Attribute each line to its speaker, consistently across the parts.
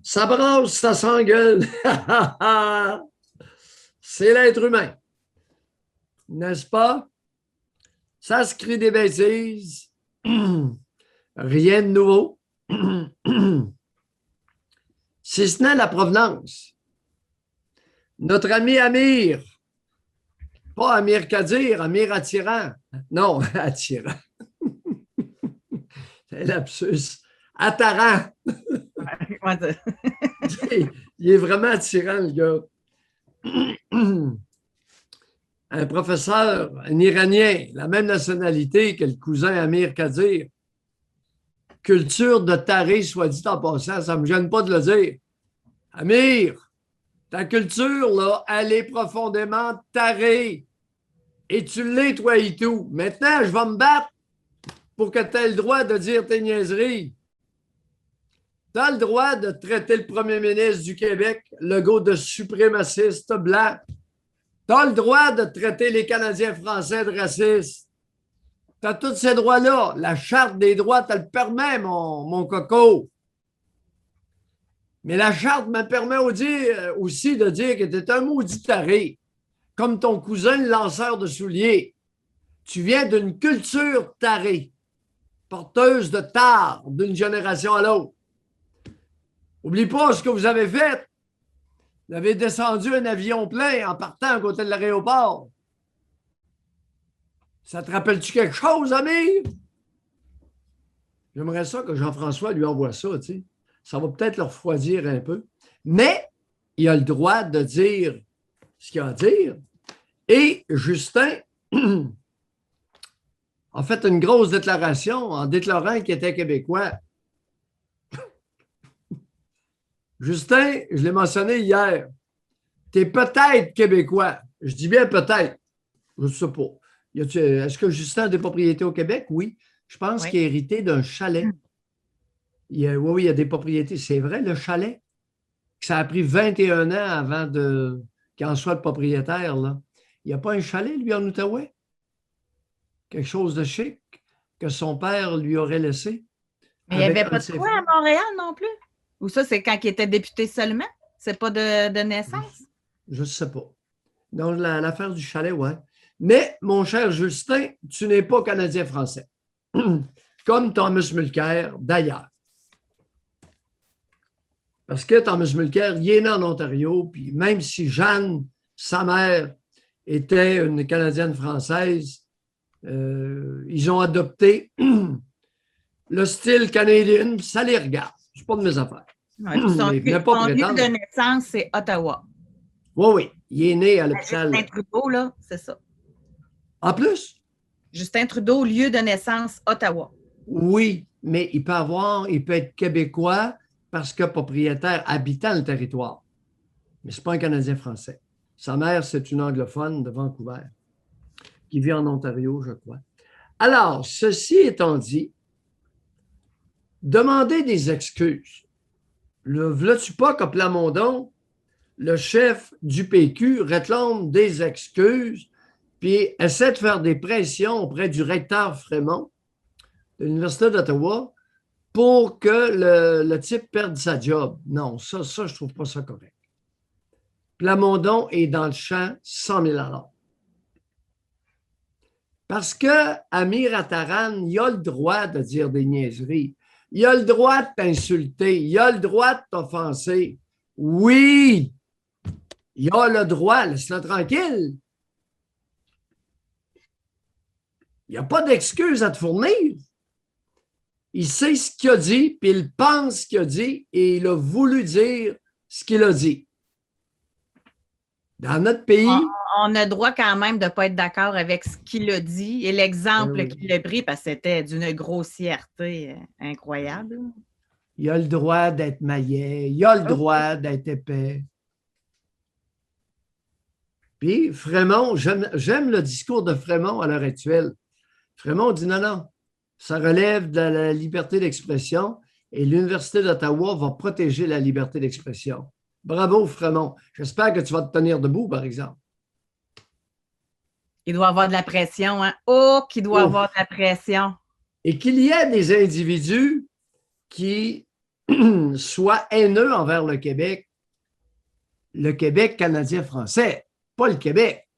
Speaker 1: Ça brasse, ça s'engueule. C'est l'être humain. N'est-ce pas? Ça se crie des bêtises. Rien de nouveau. Si ce n'est la provenance. Notre ami Amir, pas Amir Kadir, Amir Attirant. Non, Attirant. C'est lapsus. Attarant. Il est vraiment attirant, le gars. Un professeur, un Iranien, la même nationalité que le cousin Amir Kadir. Culture de taré, soit dit en passant, ça ne me gêne pas de le dire. Amir, ta culture, là, elle est profondément tarée. Et tu l'es, toi et tout. Maintenant, je vais me battre pour que tu aies le droit de dire tes niaiseries. Tu as le droit de traiter le premier ministre du Québec, le gars de suprémaciste blanc. Tu as le droit de traiter les Canadiens français de racistes. Tu as tous ces droits-là. La Charte des droits te le permet, mon coco. Mais la Charte me permet aussi de dire que tu es un maudit taré, comme ton cousin le lanceur de souliers. Tu viens d'une culture tarée, porteuse de tard d'une génération à l'autre. Oublie pas ce que vous avez fait. Vous avez descendu un avion plein en partant à côté de l'aéroport. Ça te rappelle-tu quelque chose, Amir? J'aimerais ça que Jean-François lui envoie ça, tu sais. Ça va peut-être le refroidir un peu. Mais il a le droit de dire ce qu'il a à dire. Et Justin a fait une grosse déclaration en déclarant qu'il était québécois. Justin, je l'ai mentionné hier, tu es peut-être québécois. Je dis bien peut-être. Je ne sais pas. Est-ce que Justin a des propriétés au Québec? Oui. Je pense qu'il a hérité d'un chalet. Oui, il y a des propriétés. C'est vrai, le chalet? Ça a pris 21 ans avant qu'il en soit le propriétaire. Là. Il n'y a pas un chalet, lui, en Outaouais? Quelque chose de chic que son père lui aurait laissé?
Speaker 2: Mais il n'y avait pas de quoi à Montréal non plus? Ou ça, c'est quand il était député seulement? C'est pas de naissance?
Speaker 1: Je ne sais pas. Donc, l'affaire du chalet, ouais. Mais, mon cher Justin, tu n'es pas Canadien-Français. Comme Thomas Mulcair, d'ailleurs. Parce que Thomas Mulcair, il est né en Ontario, puis même si Jeanne, sa mère, était une Canadienne-Française, ils ont adopté le style canadien, ça les regarde. C'est pas de mes affaires.
Speaker 2: Ouais, son lieu de naissance, c'est Ottawa.
Speaker 1: Oui, oui. Il est né à l'hôpital.
Speaker 2: Justin Trudeau, là, c'est ça.
Speaker 1: En plus?
Speaker 2: Justin Trudeau, lieu de naissance, Ottawa.
Speaker 1: Oui, mais il peut être québécois parce que propriétaire habitant le territoire. Mais ce n'est pas un Canadien français. Sa mère, c'est une anglophone de Vancouver qui vit en Ontario, je crois. Alors, ceci étant dit, demander des excuses. Veux-tu pas que Plamondon, le chef du PQ, réclame des excuses puis essaie de faire des pressions auprès du recteur Frémont de l'Université d'Ottawa pour que le type perde sa job. Non, ça je ne trouve pas ça correct. Plamondon est dans le champ 100 000 $. Parce que Amir Attaran, il a le droit de dire des niaiseries. Il a le droit de t'insulter. Il a le droit de t'offenser. Oui, il a le droit. Laisse-le tranquille. Il n'y a pas d'excuse à te fournir. Il sait ce qu'il a dit, puis il pense ce qu'il a dit, et il a voulu dire ce qu'il a dit. Dans notre pays...
Speaker 2: On a le droit quand même de ne pas être d'accord avec ce qu'il a dit et l'exemple qu'il a pris, parce que c'était d'une grossièreté incroyable.
Speaker 1: Il a le droit d'être maillet, il a le droit d'être épais. Puis Frémont, j'aime le discours de Frémont à l'heure actuelle. Frémont dit non, ça relève de la liberté d'expression et l'Université d'Ottawa va protéger la liberté d'expression. Bravo, Frémont. J'espère que tu vas te tenir debout, par exemple.
Speaker 2: Il doit avoir de la pression, hein? Oh, qu'il doit avoir de la pression.
Speaker 1: Et qu'il y ait des individus qui soit haineux envers le Québec canadien-français, pas le Québec,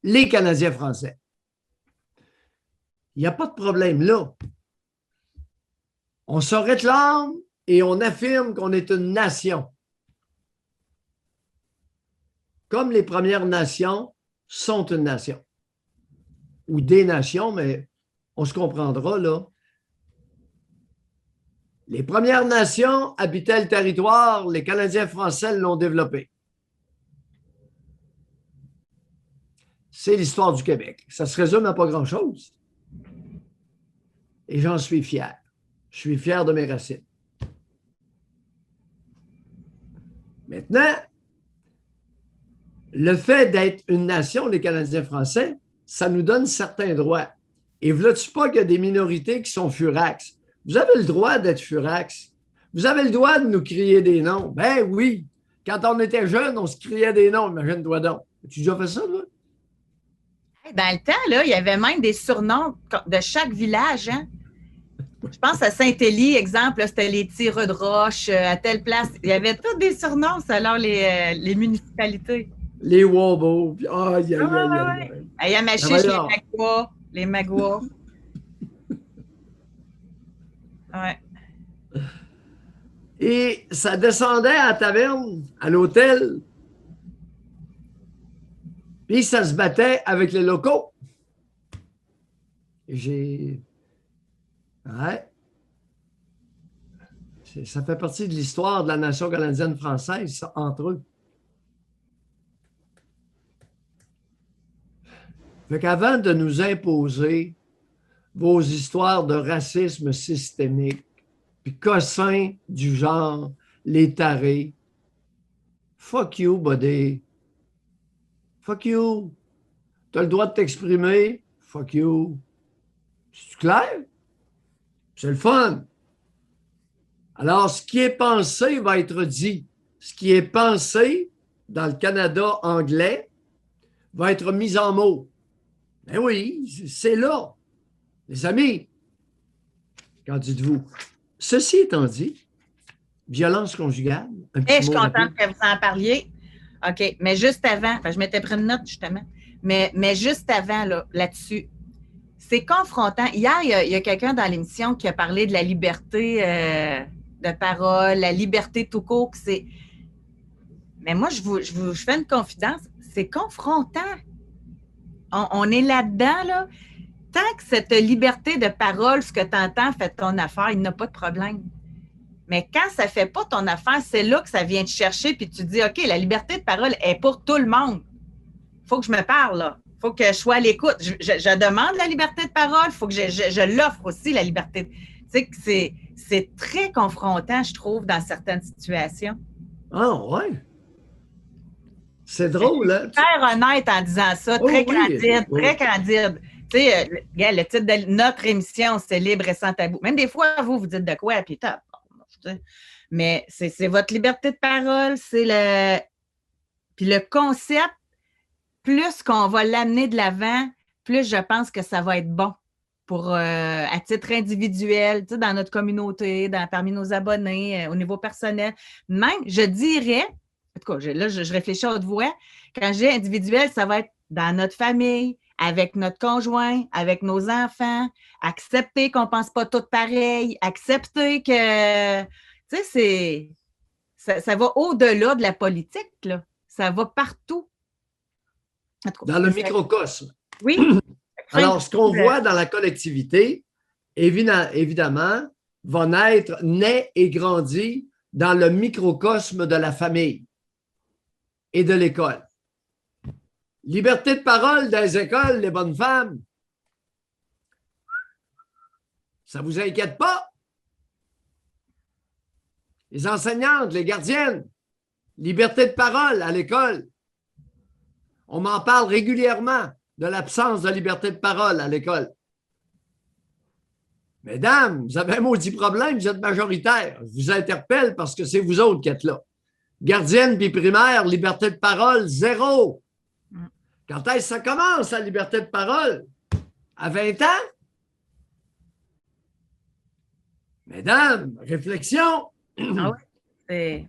Speaker 1: les Canadiens français. Il n'y a pas de problème là. On se réclame et on affirme qu'on est une nation. Comme les Premières Nations sont une nation. Ou des nations, mais on se comprendra là. Les Premières Nations habitaient le territoire, les Canadiens français l'ont développé. C'est l'histoire du Québec. Ça se résume à pas grand-chose. Et j'en suis fier. Je suis fier de mes racines. Maintenant, le fait d'être une nation, les Canadiens français, ça nous donne certains droits. Et veux-tu pas qu'il y a des minorités qui sont furax? Vous avez le droit d'être furax. Vous avez le droit de nous crier des noms. Ben oui. Quand on était jeune, on se criait des noms. Imagine-toi donc. As-tu déjà fait ça, toi?
Speaker 2: Dans le temps, là, il y avait même des surnoms de chaque village. Hein? Je pense à Saint-Élie, exemple, c'était les tireux de roche, à telle place. Il y avait tous des surnoms selon les municipalités.
Speaker 1: Les Wobos. Aïe, aïe, aïe,
Speaker 2: aïe. À Yamachiche, les Magua. Ouais.
Speaker 1: Et ça descendait à la taverne, à l'hôtel. Puis ça se battait avec les locaux. Et ouais. Ça fait partie de l'histoire de la nation canadienne-française, ça, entre eux. Fait qu'avant de nous imposer vos histoires de racisme systémique, puis cossins du genre, les tarés, fuck you, buddy. Fuck you. T'as le droit de t'exprimer, fuck you. C'est clair? C'est le fun. Alors, ce qui est pensé va être dit. Ce qui est pensé dans le Canada anglais va être mis en mots. Ben oui, c'est là. Les amis, qu'en dites-vous? Ceci étant dit, violence conjugale.
Speaker 2: Je suis contente que vous en parliez. OK, mais juste avant, je m'étais pris une note justement, mais juste avant là-dessus, c'est confrontant. Hier, il y a quelqu'un dans l'émission qui a parlé de la liberté de parole, la liberté tout court. Mais moi, je fais une confidence, c'est confrontant. On est là-dedans, là. Tant que cette liberté de parole, ce que tu entends, fait ton affaire, il n'y a pas de problème. Mais quand ça ne fait pas ton affaire, c'est là que ça vient te chercher, puis tu te dis, OK, la liberté de parole est pour tout le monde. Il faut que je me parle, là. Il faut que je sois à l'écoute. Je demande la liberté de parole, il faut que je l'offre aussi, la liberté. Tu sais, c'est très confrontant, je trouve, dans certaines situations.
Speaker 1: Ah, ouais. C'est drôle, hein?
Speaker 2: Très honnête en disant ça, très candide, très candide. Tu sais, le titre de notre émission, c'est Libre et sans tabou. Même des fois, vous dites de quoi, puis top. Mais c'est votre liberté de parole, c'est le... Puis le concept, plus qu'on va l'amener de l'avant, plus je pense que ça va être bon pour, à titre individuel, tu sais, dans notre communauté, parmi nos abonnés, au niveau personnel. Même, je dirais, en tout cas, là, je réfléchis à haute voix, quand je dis individuel, ça va être dans notre famille, avec notre conjoint, avec nos enfants, accepter qu'on ne pense pas tous pareil, accepter que, tu sais, ça va au-delà de la politique, là. Ça va partout.
Speaker 1: Dans le microcosme.
Speaker 2: Oui.
Speaker 1: Alors, ce qu'on voit dans la collectivité, évidemment, va naît et grandit dans le microcosme de la famille et de l'école. Liberté de parole dans les écoles, les bonnes femmes. Ça ne vous inquiète pas? Les enseignantes, les gardiennes, liberté de parole à l'école. On m'en parle régulièrement de l'absence de liberté de parole à l'école. Mesdames, vous avez un maudit problème, vous êtes majoritaire. Je vous interpelle parce que c'est vous autres qui êtes là. Gardienne puis primaire, liberté de parole, zéro. Quand est-ce que ça commence, la liberté de parole? À 20 ans? Mesdames, réflexion.
Speaker 2: Ah ouais? C'est-